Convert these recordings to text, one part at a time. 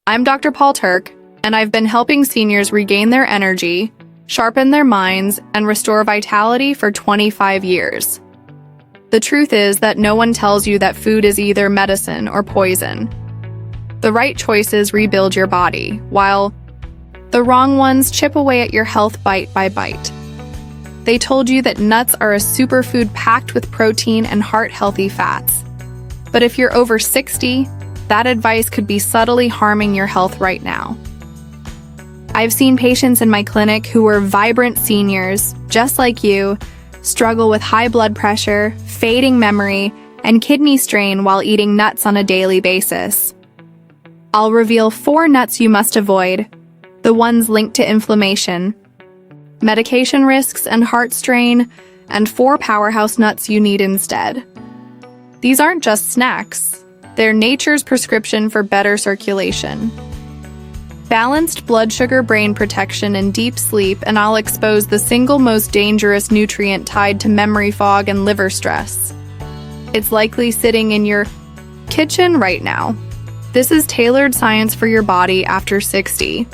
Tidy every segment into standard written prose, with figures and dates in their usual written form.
I'm Dr. Turek, and I've been helping seniors regain their energy, sharpen their minds, and restore vitality for 25 years. The truth is that no one tells you that food is either medicine or poison. The right choices rebuild your body, while the wrong ones chip away at your health bite by bite. They told you that nuts are a superfood packed with protein and heart-healthy fats. But if you're over 60, that advice could be subtly harming your health right now. I've seen patients in my clinic who are vibrant seniors, just like you, struggle with high blood pressure, fading memory, and kidney strain while eating nuts on a daily basis. I'll reveal 4 nuts you must avoid, the ones linked to inflammation, medication risks and heart strain, and 4 powerhouse nuts you need instead. These aren't just snacks, they're nature's prescription for better circulation. Balanced blood sugar, brain protection, and deep sleep, and I'll expose the single most dangerous nutrient tied to memory fog and liver stress. It's likely sitting in your kitchen right now. This is tailored science for your body after 60.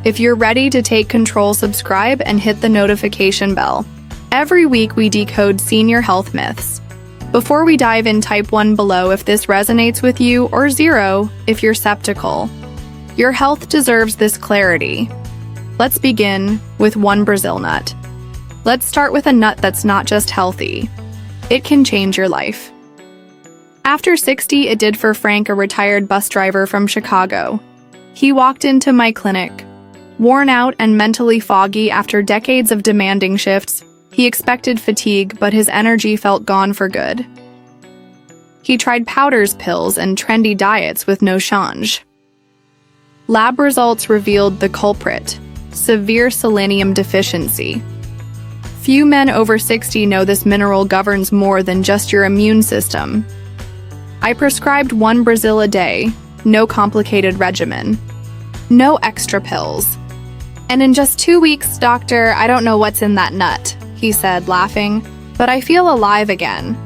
If you're ready to take control, subscribe and hit the notification bell. Every week we decode senior health myths. Before we dive in, type 1 below if this resonates with you, or 0 if you're skeptical. Your health deserves this clarity. Let's begin with 1 Brazil nut. Let's start with a nut that's not just healthy. It can change your life. After 60, it did for Frank, a retired bus driver from Chicago. He walked into my clinic, worn out and mentally foggy after decades of demanding shifts. He expected fatigue, but his energy felt gone for good. He tried powders, pills, and trendy diets with no change. Lab results revealed the culprit: severe selenium deficiency. Few men over 60 know this mineral governs more than just your immune system. I prescribed 1 Brazil a day, no complicated regimen, no extra pills. And in just 2 weeks, doctor, I don't know what's in that nut, he said, laughing, but I feel alive again.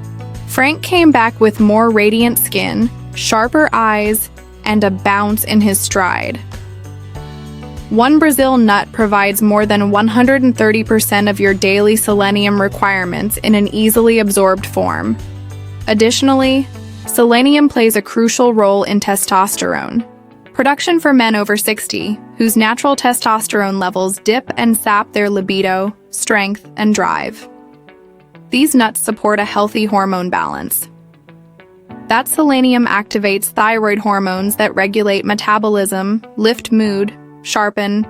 Frank came back with more radiant skin, sharper eyes, and a bounce in his stride. 1 Brazil nut provides more than 130% of your daily selenium requirements in an easily absorbed form. Additionally, selenium plays a crucial role in testosterone production for men over 60, whose natural testosterone levels dip and sap their libido, strength, and drive. These nuts support a healthy hormone balance. That selenium activates thyroid hormones that regulate metabolism, lift mood, sharpen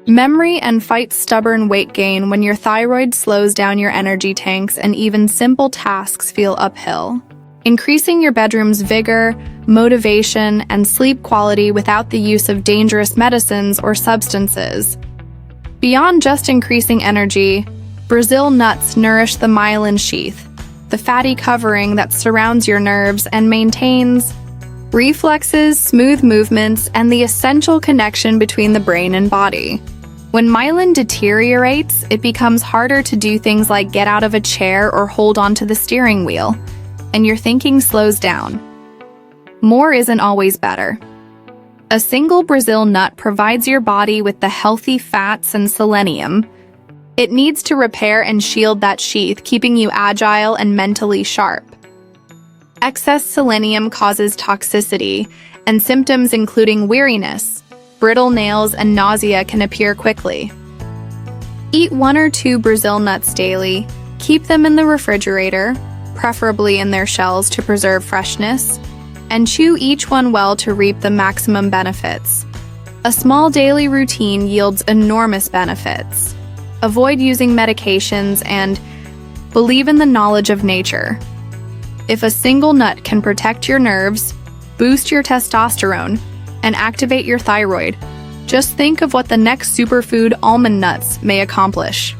memory, and fight stubborn weight gain when your thyroid slows down your energy tanks and even simple tasks feel uphill. Increasing your bedroom's vigor, motivation, and sleep quality without the use of dangerous medicines or substances. Beyond just increasing energy, Brazil nuts nourish the myelin sheath, the fatty covering that surrounds your nerves and maintains reflexes, smooth movements, and the essential connection between the brain and body. When myelin deteriorates, it becomes harder to do things like get out of a chair or hold onto the steering wheel, and your thinking slows down. More isn't always better. A single Brazil nut provides your body with the healthy fats and selenium it needs to repair and shield that sheath, keeping you agile and mentally sharp. Excess selenium causes toxicity, and symptoms including weariness, brittle nails, and nausea can appear quickly. Eat 1 or 2 Brazil nuts daily. Keep them in the refrigerator, preferably in their shells to preserve freshness, and chew each one well to reap the maximum benefits. A small daily routine yields enormous benefits. Avoid using medications and believe in the knowledge of nature. If a single nut can protect your nerves, boost your testosterone, and activate your thyroid, just think of what the next superfood, almond nuts, may accomplish.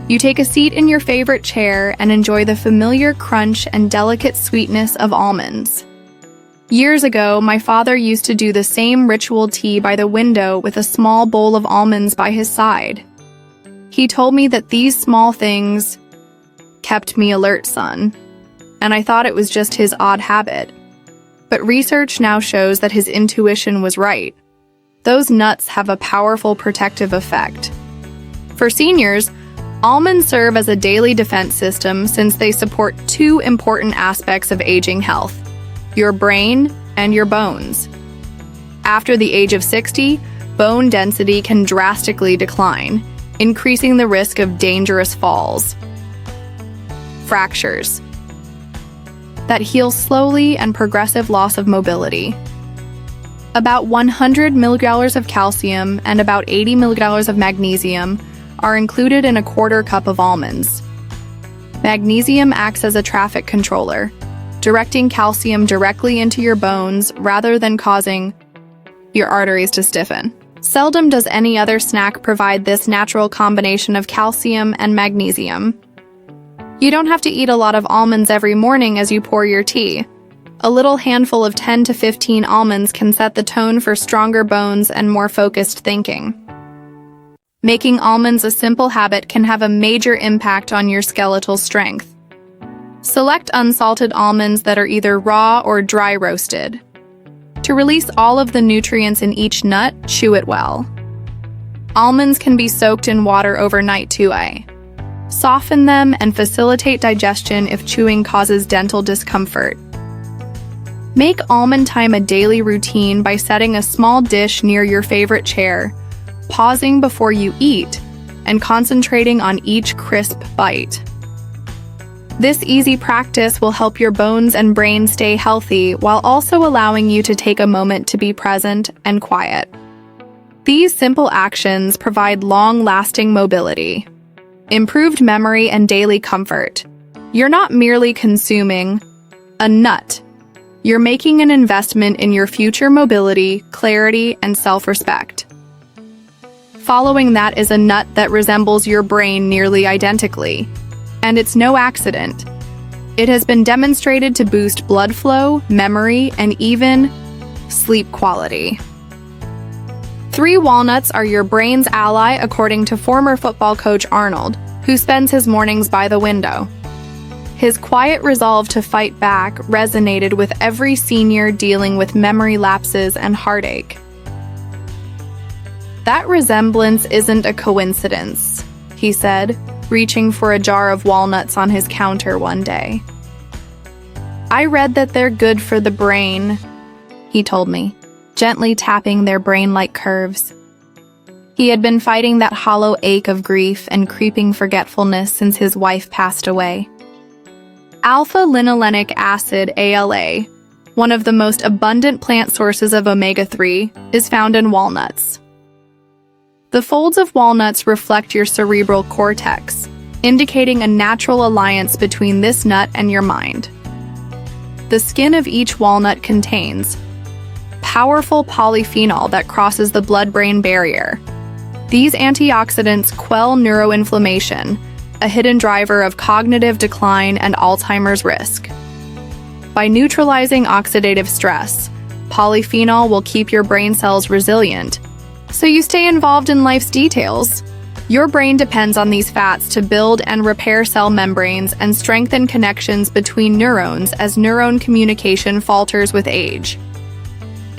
You take a seat in your favorite chair and enjoy the familiar crunch and delicate sweetness of almonds. Years ago, my father used to do the same ritual tea by the window with a small bowl of almonds by his side. He told me that these small things kept me alert, son, and I thought it was just his odd habit. But research now shows that his intuition was right. Those nuts have a powerful protective effect. For seniors, almonds serve as a daily defense system since they support two important aspects of aging health: your brain and your bones. After the age of 60, bone density can drastically decline, increasing the risk of dangerous falls. Fractures that heal slowly and progressive loss of mobility. About 100 milliliters of calcium and about 80 milliliters of magnesium are included in a quarter cup of almonds. Magnesium acts as a traffic controller, directing calcium directly into your bones rather than causing your arteries to stiffen. Seldom does any other snack provide this natural combination of calcium and magnesium. You don't have to eat a lot of almonds every morning as you pour your tea. A little handful of 10 to 15 almonds can set the tone for stronger bones and more focused thinking. Making almonds a simple habit can have a major impact on your skeletal strength. Select unsalted almonds that are either raw or dry roasted. To release all of the nutrients in each nut, chew it well. Almonds can be soaked in water overnight too. Soften them and facilitate digestion if chewing causes dental discomfort. Make almond time a daily routine by setting a small dish near your favorite chair, pausing before you eat, and concentrating on each crisp bite. This easy practice will help your bones and brain stay healthy while also allowing you to take a moment to be present and quiet. These simple actions provide long-lasting mobility, improved memory, and daily comfort. You're not merely consuming a nut. You're making an investment in your future mobility, clarity, and self-respect. Following that is a nut that resembles your brain nearly identically. And it's no accident. It has been demonstrated to boost blood flow, memory, and even sleep quality. 3 walnuts are your brain's ally, according to former football coach Arnold, who spends his mornings by the window. His quiet resolve to fight back resonated with every senior dealing with memory lapses and heartache. That resemblance isn't a coincidence, he said, reaching for a jar of walnuts on his counter one day. I read that they're good for the brain, he told me, gently tapping their brain-like curves. He had been fighting that hollow ache of grief and creeping forgetfulness since his wife passed away. Alpha-linolenic acid, ALA, one of the most abundant plant sources of omega-3, is found in walnuts. The folds of walnuts reflect your cerebral cortex, indicating a natural alliance between this nut and your mind. The skin of each walnut contains powerful polyphenol that crosses the blood-brain barrier. These antioxidants quell neuroinflammation, a hidden driver of cognitive decline and Alzheimer's risk. By neutralizing oxidative stress, polyphenol will keep your brain cells resilient, so you stay involved in life's details. Your brain depends on these fats to build and repair cell membranes and strengthen connections between neurons as neuron communication falters with age.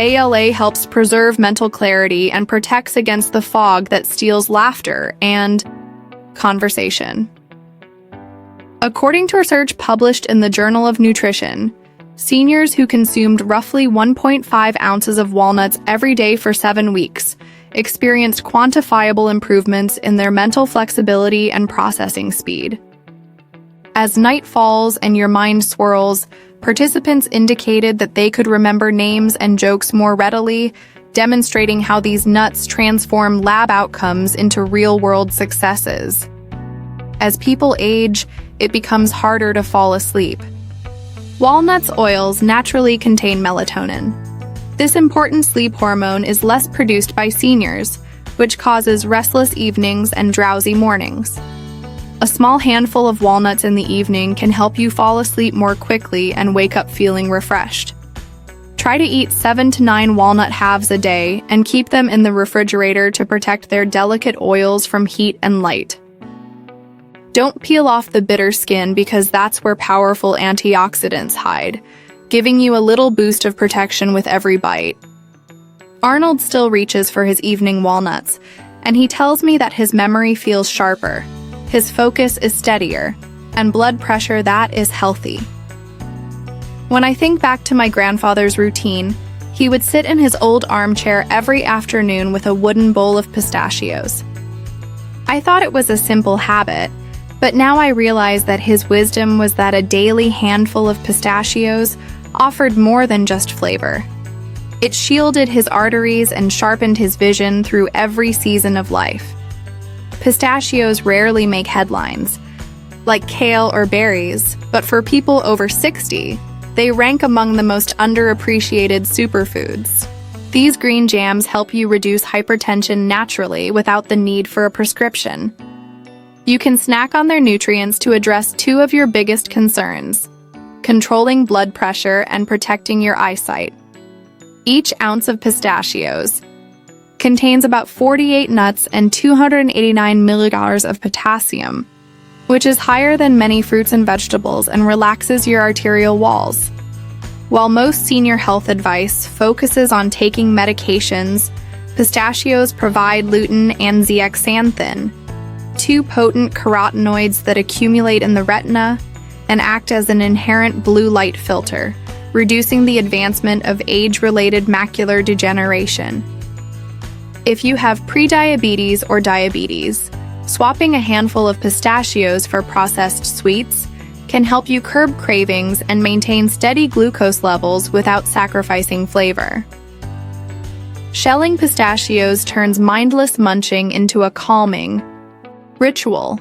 ALA helps preserve mental clarity and protects against the fog that steals laughter and conversation. According to research published in the Journal of Nutrition, seniors who consumed roughly 1.5 ounces of walnuts every day for 7 weeks experienced quantifiable improvements in their mental flexibility and processing speed. As night falls and your mind swirls, participants indicated that they could remember names and jokes more readily, demonstrating how these nuts transform lab outcomes into real-world successes. As people age, it becomes harder to fall asleep. Walnuts' oils naturally contain melatonin. This important sleep hormone is less produced by seniors, which causes restless evenings and drowsy mornings. A small handful of walnuts in the evening can help you fall asleep more quickly and wake up feeling refreshed. Try to eat 7 to 9 walnut halves a day and keep them in the refrigerator to protect their delicate oils from heat and light. Don't peel off the bitter skin because that's where powerful antioxidants hide. giving you a little boost of protection with every bite. Arnold still reaches for his evening walnuts, and he tells me that his memory feels sharper, his focus is steadier, and blood pressure that is healthy. When I think back to my grandfather's routine, he would sit in his old armchair every afternoon with a wooden bowl of pistachios. I thought it was a simple habit, but now I realize that his wisdom was that a daily handful of pistachios offered more than just flavor. It shielded his arteries and sharpened his vision through every season of life. Pistachios rarely make headlines, like kale or berries, but for people over 60, they rank among the most underappreciated superfoods. These green jams help you reduce hypertension naturally without the need for a prescription. You can snack on their nutrients to address two of your biggest concerns: controlling blood pressure and protecting your eyesight. Each ounce of pistachios contains about 48 nuts and 289 milligrams of potassium, which is higher than many fruits and vegetables and relaxes your arterial walls. While most senior health advice focuses on taking medications, pistachios provide lutein and zeaxanthin, two potent carotenoids that accumulate in the retina and act as an inherent blue light filter, reducing the advancement of age-related macular degeneration. If you have prediabetes or diabetes, swapping a handful of pistachios for processed sweets can help you curb cravings and maintain steady glucose levels without sacrificing flavor. Shelling pistachios turns mindless munching into a calming ritual.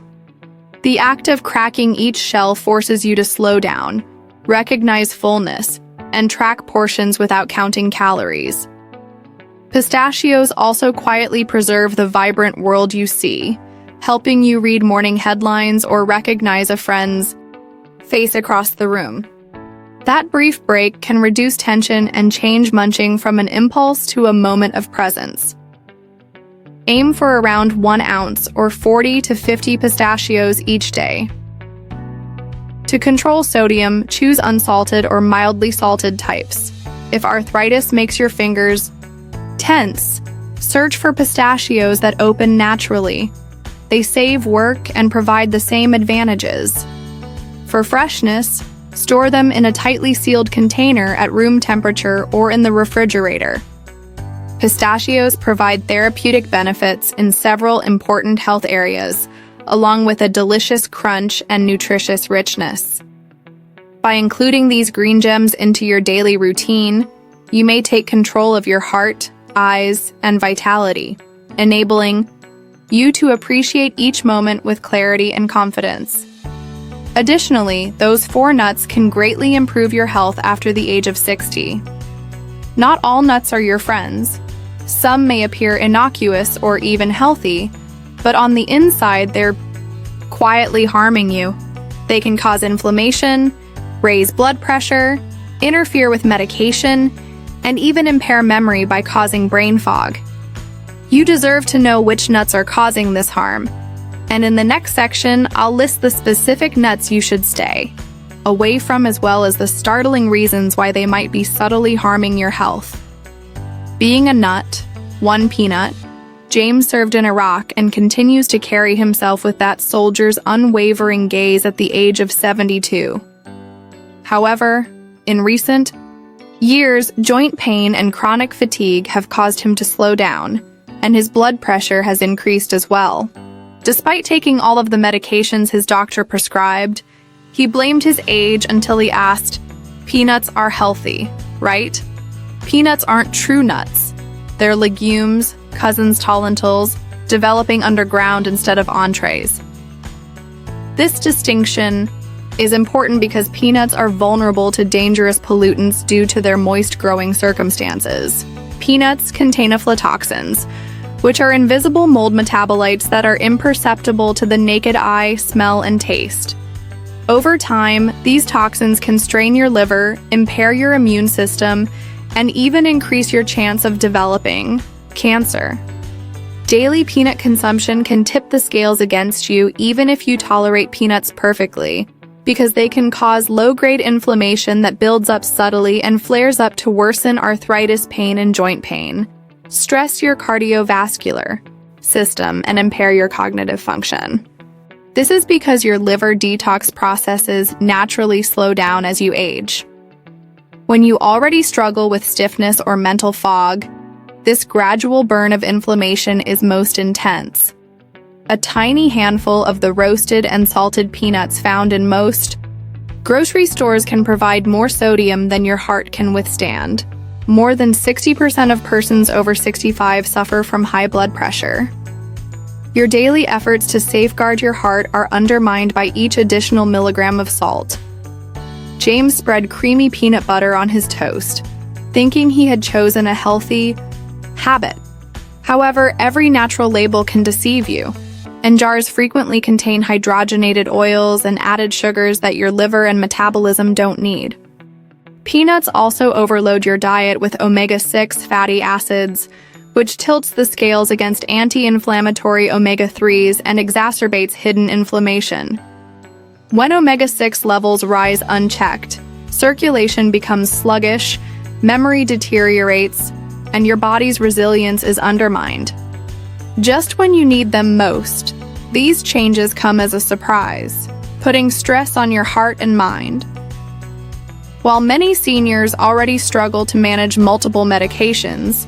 The act of cracking each shell forces you to slow down, recognize fullness, and track portions without counting calories. Pistachios also quietly preserve the vibrant world you see, helping you read morning headlines or recognize a friend's face across the room. That brief break can reduce tension and change munching from an impulse to a moment of presence. Aim for around 1 ounce or 40 to 50 pistachios each day. To control sodium, choose unsalted or mildly salted types. If arthritis makes your fingers tense, search for pistachios that open naturally. They save work and provide the same advantages. For freshness, store them in a tightly sealed container at room temperature or in the refrigerator. Pistachios provide therapeutic benefits in several important health areas, along with a delicious crunch and nutritious richness. By including these green gems into your daily routine, you may take control of your heart, eyes, and vitality, enabling you to appreciate each moment with clarity and confidence. Additionally, those 4 nuts can greatly improve your health after the age of 60. Not all nuts are your friends. Some may appear innocuous or even healthy, but on the inside, they're quietly harming you. They can cause inflammation, raise blood pressure, interfere with medication, and even impair memory by causing brain fog. You deserve to know which nuts are causing this harm. And in the next section, I'll list the specific nuts you should stay away from, as well as the startling reasons why they might be subtly harming your health. Being a nut, 1 peanut, James served in Iraq and continues to carry himself with that soldier's unwavering gaze at the age of 72. However, in recent years, joint pain and chronic fatigue have caused him to slow down, and his blood pressure has increased as well. Despite taking all of the medications his doctor prescribed, he blamed his age until he asked, "Peanuts are healthy, right?" Peanuts aren't true nuts. They're legumes, cousins to lentils, developing underground instead of entrees. This distinction is important because peanuts are vulnerable to dangerous pollutants due to their moist growing circumstances. Peanuts contain aflatoxins, which are invisible mold metabolites that are imperceptible to the naked eye, smell, and taste. Over time, these toxins can strain your liver, impair your immune system, and even increase your chance of developing cancer. Daily peanut consumption can tip the scales against you even if you tolerate peanuts perfectly. because they can cause low-grade inflammation that builds up subtly and flares up to worsen arthritis, pain, and joint pain, stress your cardiovascular system, and impair your cognitive function. This is because your liver detox processes naturally slow down as you age. When you already struggle with stiffness or mental fog, this gradual burn of inflammation is most intense. A tiny handful of the roasted and salted peanuts found in most grocery stores can provide more sodium than your heart can withstand. More than 60% of persons over 65 suffer from high blood pressure. Your daily efforts to safeguard your heart are undermined by each additional milligram of salt. James spread creamy peanut butter on his toast, thinking he had chosen a healthy habit. However, every natural label can deceive you, and jars frequently contain hydrogenated oils and added sugars that your liver and metabolism don't need. Peanuts also overload your diet with omega-6 fatty acids, which tilts the scales against anti-inflammatory omega-3s and exacerbates hidden inflammation. When omega-6 levels rise unchecked, circulation becomes sluggish, memory deteriorates, and your body's resilience is undermined. Just when you need them most, these changes come as a surprise, putting stress on your heart and mind. While many seniors already struggle to manage multiple medications,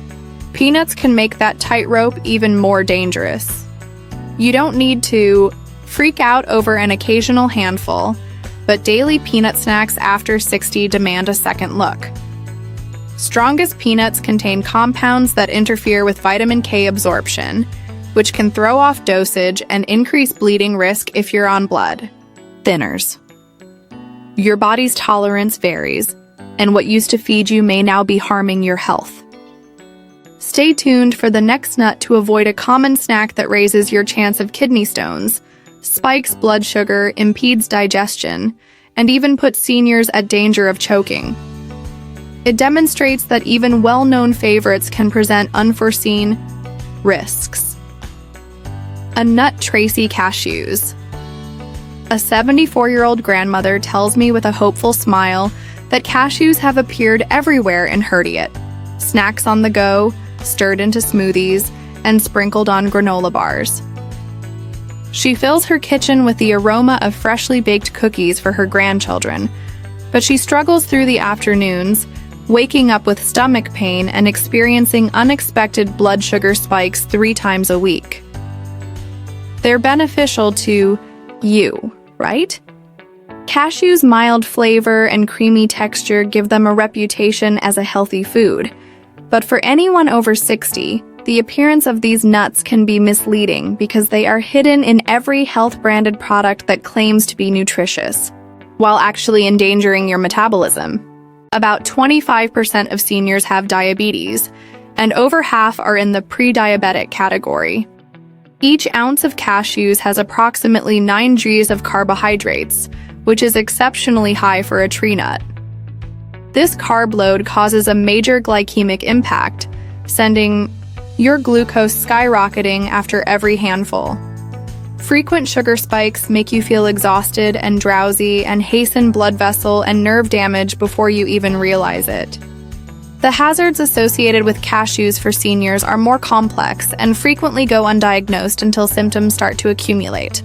peanuts can make that tightrope even more dangerous. You don't need to freak out over an occasional handful, but daily peanut snacks after 60 demand a second look. Strongest peanuts contain compounds that interfere with vitamin K absorption, which can throw off dosage and increase bleeding risk if you're on blood thinners. Your body's tolerance varies, and what used to feed you may now be harming your health. Stay tuned for the next nut to avoid a common snack that raises your chance of kidney stones, spikes blood sugar, impedes digestion, and even puts seniors at danger of choking. It demonstrates that even well-known favorites can present unforeseen risks. A nut, Tracy cashews. A 74-year-old grandmother tells me with a hopeful smile that cashews have appeared everywhere in her diet. Snacks on the go, stirred into smoothies, and sprinkled on granola bars. She fills her kitchen with the aroma of freshly baked cookies for her grandchildren, but she struggles through the afternoons, waking up with stomach pain and experiencing unexpected blood sugar spikes 3 times a week. They're beneficial to you, right? Cashews' mild flavor and creamy texture give them a reputation as a healthy food, but for anyone over 60, the appearance of these nuts can be misleading because they are hidden in every health-branded product that claims to be nutritious, while actually endangering your metabolism. About 25% of seniors have diabetes, and over half are in the pre-diabetic category. Each ounce of cashews has approximately 9 Gs of carbohydrates, which is exceptionally high for a tree nut. This carb load causes a major glycemic impact, sending your glucose skyrocketing after every handful. Frequent sugar spikes make you feel exhausted and drowsy and hasten blood vessel and nerve damage before you even realize it. The hazards associated with cashews for seniors are more complex and frequently go undiagnosed until symptoms start to accumulate.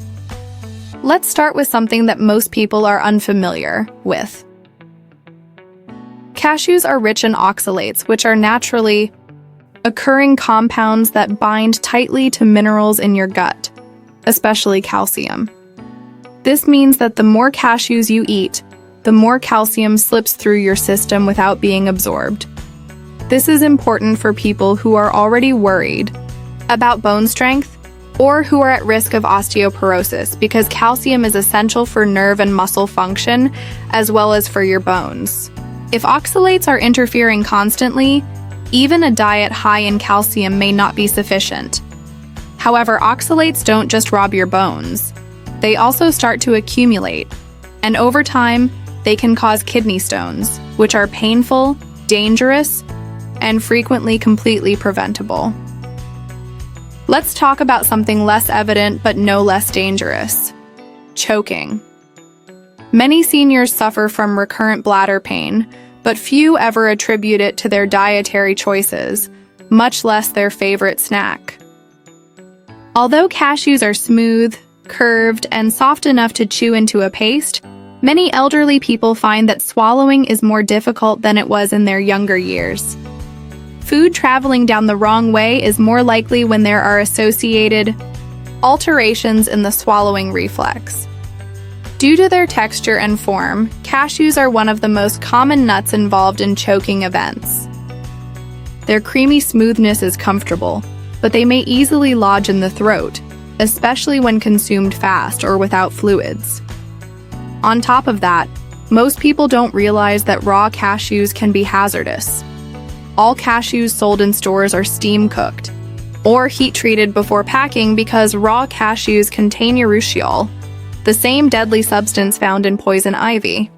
Let's start with something that most people are unfamiliar with. Cashews are rich in oxalates, which are naturally occurring compounds that bind tightly to minerals in your gut, especially calcium. This means that the more cashews you eat, the more calcium slips through your system without being absorbed. This is important for people who are already worried about bone strength or who are at risk of osteoporosis, because calcium is essential for nerve and muscle function as well as for your bones. If oxalates are interfering constantly, even a diet high in calcium may not be sufficient. However, oxalates don't just rob your bones. They also start to accumulate, and over time, they can cause kidney stones, which are painful, dangerous, and frequently completely preventable. Let's talk about something less evident but no less dangerous: choking. Many seniors suffer from recurrent bladder pain, but few ever attribute it to their dietary choices, much less their favorite snack. Although cashews are smooth, curved, and soft enough to chew into a paste, many elderly people find that swallowing is more difficult than it was in their younger years. Food traveling down the wrong way is more likely when there are associated alterations in the swallowing reflex. Due to their texture and form, cashews are one of the most common nuts involved in choking events. Their creamy smoothness is comfortable, but they may easily lodge in the throat, especially when consumed fast or without fluids. On top of that, most people don't realize that raw cashews can be hazardous. All cashews sold in stores are steam-cooked or heat-treated before packing because raw cashews contain urushiol, the same deadly substance found in poison ivy.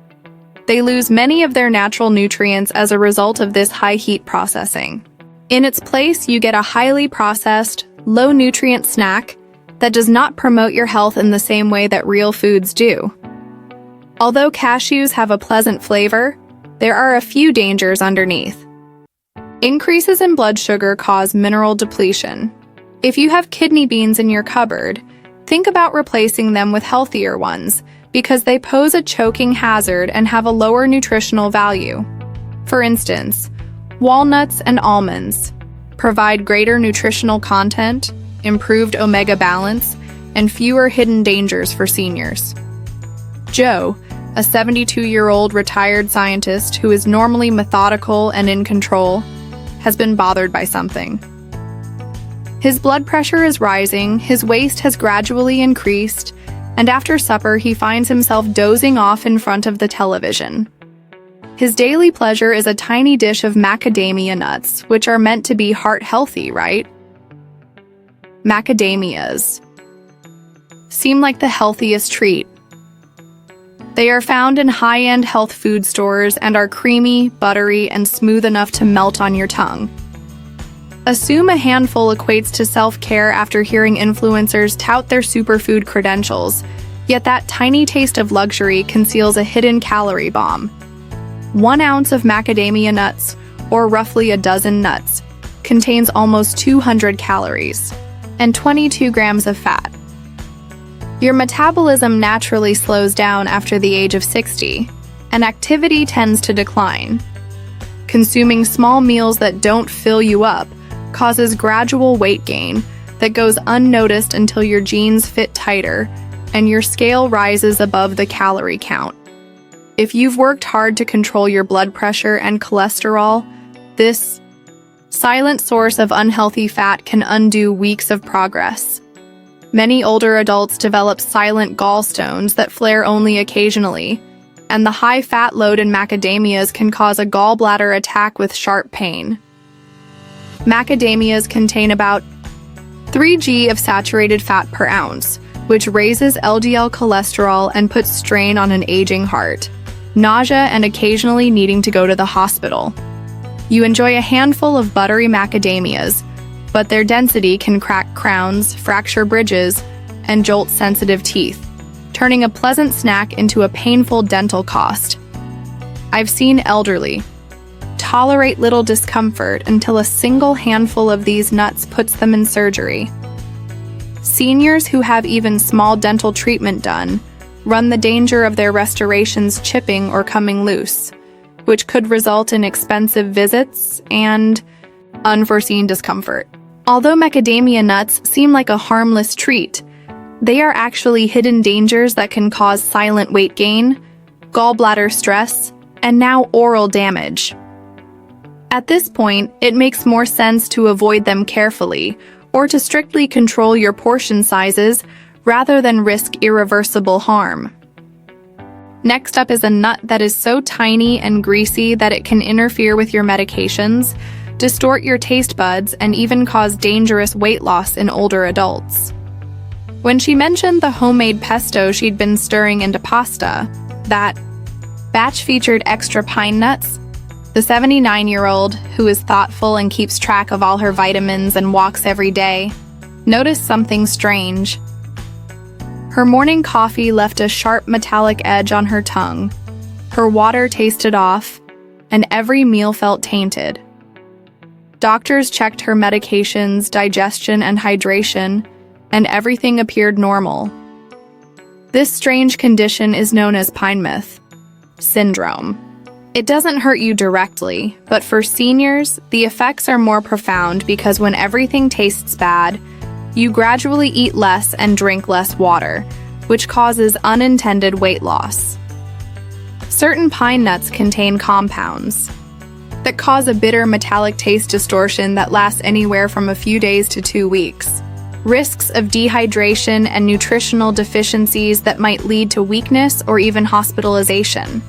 They lose many of their natural nutrients as a result of this high-heat processing. In its place, you get a highly processed, low-nutrient snack that does not promote your health in the same way that real foods do. Although cashews have a pleasant flavor, there are a few dangers underneath. Increases in blood sugar cause mineral depletion. If you have kidney beans in your cupboard, think about replacing them with healthier ones because they pose a choking hazard and have a lower nutritional value. For instance, walnuts and almonds provide greater nutritional content, improved omega balance, and fewer hidden dangers for seniors. Joe, a 72-year-old retired scientist who is normally methodical and in control, has been bothered by something. His blood pressure is rising, his waist has gradually increased, and after supper he finds himself dozing off in front of the television. His daily pleasure is a tiny dish of macadamia nuts, which are meant to be heart-healthy, right? Macadamias seem like the healthiest treat. They are found in high-end health food stores and are creamy, buttery, and smooth enough to melt on your tongue. Assume a handful equates to self-care after hearing influencers tout their superfood credentials, yet that tiny taste of luxury conceals a hidden calorie bomb. 1 ounce of macadamia nuts, or roughly a dozen nuts, contains almost 200 calories and 22 grams of fat. Your metabolism naturally slows down after the age of 60, and activity tends to decline. Consuming small meals that don't fill you up causes gradual weight gain that goes unnoticed until your jeans fit tighter and your scale rises above the calorie count. If you've worked hard to control your blood pressure and cholesterol, this silent source of unhealthy fat can undo weeks of progress. Many older adults develop silent gallstones that flare only occasionally, and the high fat load in macadamias can cause a gallbladder attack with sharp pain. Macadamias contain about 3 g of saturated fat per ounce, which raises LDL cholesterol and puts strain on an aging heart, nausea, and occasionally needing to go to the hospital. You enjoy a handful of buttery macadamias, but their density can crack crowns, fracture bridges, and jolt sensitive teeth, turning a pleasant snack into a painful dental cost. I've seen elderly tolerate little discomfort until a single handful of these nuts puts them in surgery. Seniors who have even small dental treatment done run the danger of their restorations chipping or coming loose, which could result in expensive visits and unforeseen discomfort. Although macadamia nuts seem like a harmless treat, they are actually hidden dangers that can cause silent weight gain, gallbladder stress, and now oral damage. At this point, it makes more sense to avoid them carefully or to strictly control your portion sizes rather than risk irreversible harm. Next up is a nut that is so tiny and greasy that it can interfere with your medications, distort your taste buds, and even cause dangerous weight loss in older adults. When she mentioned the homemade pesto she'd been stirring into pasta, that batch featured extra pine nuts, the 79-year-old, who is thoughtful and keeps track of all her vitamins and walks every day, noticed something strange. Her morning coffee left a sharp metallic edge on her tongue. Her water tasted off, and every meal felt tainted. Doctors checked her medications, digestion, and hydration, and everything appeared normal. This strange condition is known as Pinemouth syndrome. It doesn't hurt you directly, but for seniors, the effects are more profound because when everything tastes bad, you gradually eat less and drink less water, which causes unintended weight loss. Certain pine nuts contain compounds that cause a bitter metallic taste distortion that lasts anywhere from a few days to 2 weeks. Risks of dehydration and nutritional deficiencies that might lead to weakness or even hospitalization.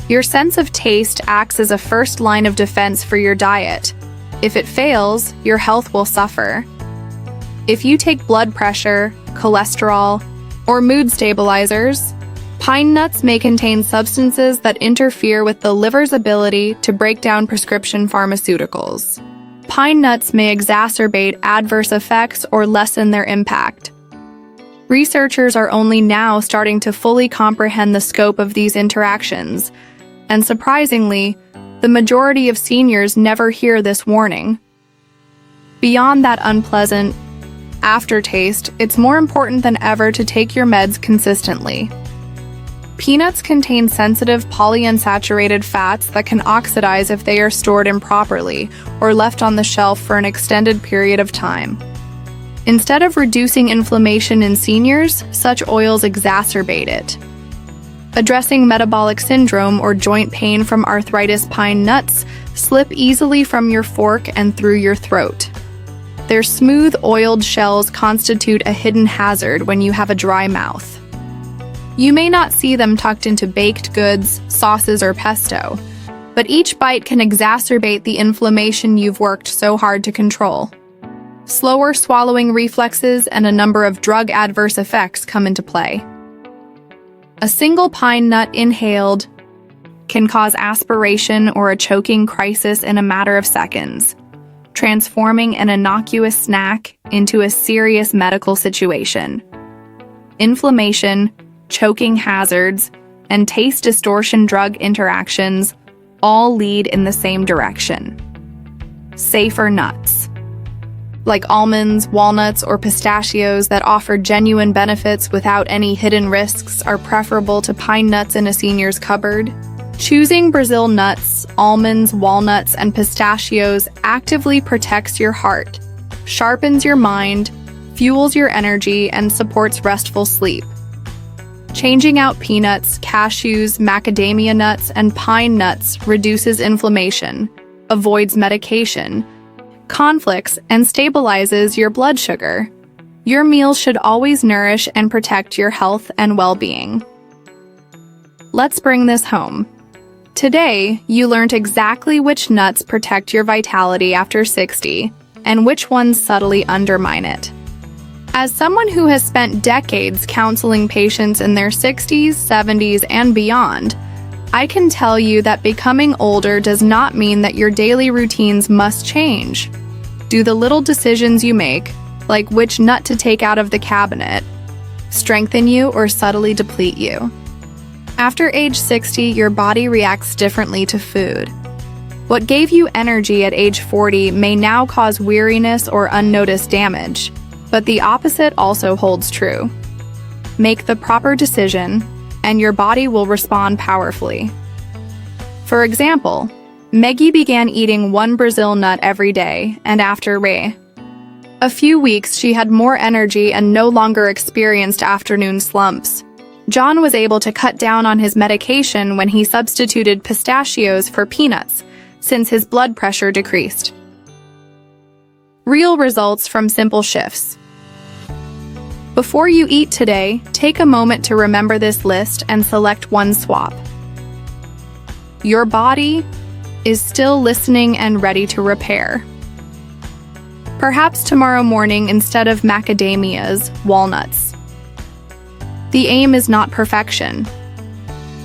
Your sense of taste acts as a first line of defense for your diet. If it fails, your health will suffer. If you take blood pressure, cholesterol, or mood stabilizers, pine nuts may contain substances that interfere with the liver's ability to break down prescription pharmaceuticals. Pine nuts may exacerbate adverse effects or lessen their impact. Researchers are only now starting to fully comprehend the scope of these interactions, and surprisingly, the majority of seniors never hear this warning. Beyond that unpleasant aftertaste, it's more important than ever to take your meds consistently. Peanuts contain sensitive polyunsaturated fats that can oxidize if they are stored improperly or left on the shelf for an extended period of time. Instead of reducing inflammation in seniors, such oils exacerbate it. Addressing metabolic syndrome or joint pain from arthritis, pine nuts slip easily from your fork and through your throat. Their smooth, oiled shells constitute a hidden hazard when you have a dry mouth. You may not see them tucked into baked goods, sauces, or pesto, but each bite can exacerbate the inflammation you've worked so hard to control. Slower swallowing reflexes and a number of drug adverse effects come into play. A single pine nut inhaled can cause aspiration or a choking crisis in a matter of seconds, transforming an innocuous snack into a serious medical situation. Inflammation, choking hazards, and taste distortion drug interactions all lead in the same direction. Safer nuts, like almonds, walnuts, or pistachios that offer genuine benefits without any hidden risks, are preferable to pine nuts in a senior's cupboard. Choosing Brazil nuts, almonds, walnuts, and pistachios actively protects your heart, sharpens your mind, fuels your energy, and supports restful sleep. Changing out peanuts, cashews, macadamia nuts, and pine nuts reduces inflammation, avoids medication, conflicts, and stabilizes your blood sugar. Your meals should always nourish and protect your health and well-being. Let's bring this home. Today, you learned exactly which nuts protect your vitality after 60 and which ones subtly undermine it. As someone who has spent decades counseling patients in their 60s, 70s, and beyond, I can tell you that becoming older does not mean that your daily routines must change. Do the little decisions you make, like which nut to take out of the cabinet, strengthen you or subtly deplete you. After age 60, your body reacts differently to food. What gave you energy at age 40 may now cause weariness or unnoticed damage. But the opposite also holds true. Make the proper decision, and your body will respond powerfully. For example, Maggie began eating one Brazil nut every day, and after a few weeks, she had more energy and no longer experienced afternoon slumps. John was able to cut down on his medication when he substituted pistachios for peanuts, since his blood pressure decreased. Real results from simple shifts. Before you eat today, take a moment to remember this list and select one swap. Your body is still listening and ready to repair. Perhaps tomorrow morning, instead of macadamias, walnuts. The aim is not perfection.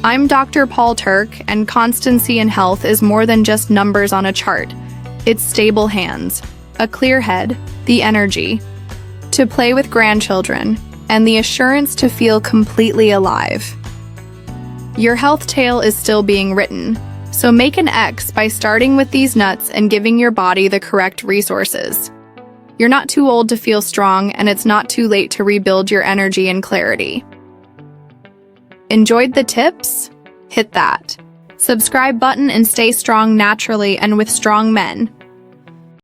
I'm Dr. Paul Turek, and constancy in health is more than just numbers on a chart. It's stable hands, a clear head, the energy to play with grandchildren, and the assurance to feel completely alive. Your health tale is still being written, so make an X by starting with these nuts and giving your body the correct resources. You're not too old to feel strong, and it's not too late to rebuild your energy and clarity. Enjoyed the tips? Hit that subscribe button and stay strong naturally and with strong men.